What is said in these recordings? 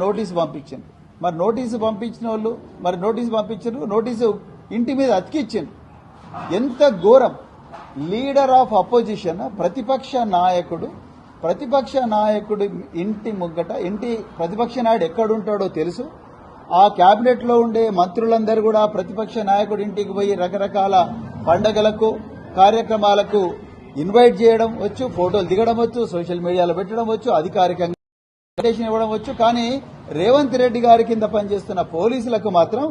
Notice పంపించారు. మరి notice పంపించిన వాళ్ళు నోటీసు పంపించారు, నోటీసు ఇంటి మీద అతికిచ్చారు. ఎంత ఘోరం! లీడర్ ఆఫ్ అపోజిషన్, ప్రతిపక్ష నాయకుడు ఇంటి ముగ్గట, ప్రతిపక్ష నాయుడు ఎక్కడుంటాడో తెలుసు. ఆ కేబినెట్ లో ఉండే మంత్రులందరూ కూడా ప్రతిపక్ష నాయకుడి ఇంటికి పోయి రకరకాల పండగలకు కార్యక్రమాలకు ఇన్వైట్ చేయడం వచ్చు, ఫోటోలు దిగడం వచ్చు, సోషల్ మీడియాలో పెట్టడం వచ్చు, అధికారికంగా ఇవ్వడం వచ్చు. కానీ రేవంత్ రెడ్డి గారి కింద పనిచేస్తున్న పోలీసులకు మాత్రం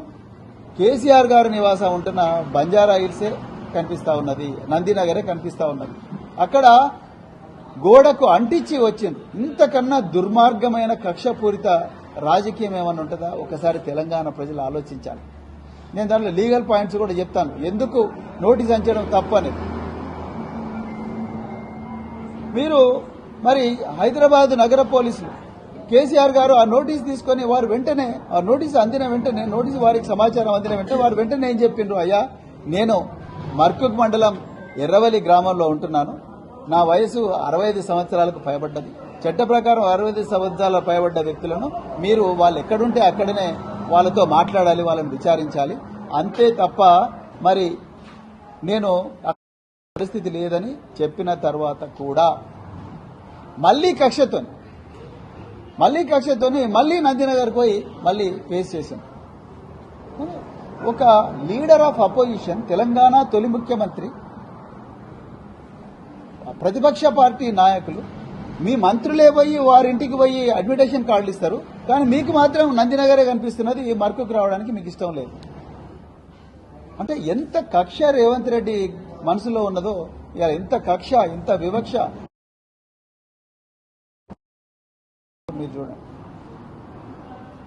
కేసీఆర్ గారు నివాసం ఉంటున్న బంజారా హిల్సే కనిపిస్తా ఉన్నది, నందినగరే కనిపిస్తా ఉన్నది. అక్కడ గోడకు అంటించి వచ్చింది. ఇంతకన్నా దుర్మార్గమైన కక్షపూరిత రాజకీయం ఏమన్నా ఉంటుందా? ఒకసారి తెలంగాణ ప్రజలు ఆలోచించాలి. నేను దాంట్లో లీగల్ పాయింట్స్ కూడా చెప్తాను, ఎందుకు నోటీస్ అంచడం తప్పనేది. మీరు మరి హైదరాబాద్ నగర పోలీసులు కేసీఆర్ గారు ఆ నోటీస్ తీసుకుని వారు వెంటనే ఆ నోటీసు అందిన వెంటనే వారికి సమాచారం అందిన వెంటనే వారు వెంటనే ఏం చెప్పిండ్రు, అయ్యా నేను మర్కుక్ మండలం ఎర్రవల్లి గ్రామంలో ఉంటున్నాను, నా వయసు 65 సంవత్సరాలకు పైబడ్డది, చట్ట ప్రకారం 65 సంవత్సరాల పైబడ్డ వ్యక్తులను మీరు వాళ్ళు ఎక్కడుంటే అక్కడనే వాళ్ళతో మాట్లాడాలి, వాళ్ళని విచారించాలి, అంతే తప్ప మరి నేను పరిస్థితి లేదని చెప్పిన తర్వాత కూడా మళ్లీ కక్షతోని మళ్లీ నందినగర్ పోయి మళ్లీ ఫేస్ చేశాం. ఒక లీడర్ ఆఫ్ అపోజిషన్, తెలంగాణ తొలి ముఖ్యమంత్రి, ప్రతిపక్ష పార్టీ నాయకులు, మీ మంత్రులే పోయి వారింటికి పోయి అడ్మిటేషన్ కార్డులు ఇస్తారు, కానీ మీకు మాత్రం నందినగరే కనిపిస్తున్నది, ఈ మర్కుకు రావడానికి మీకు ఇష్టం లేదు. అంటే ఎంత కక్ష రేవంత్ రెడ్డి మనసులో ఉన్నదో, ఎంత కక్ష, ఎంత వివక్ష మీరు చూడండి.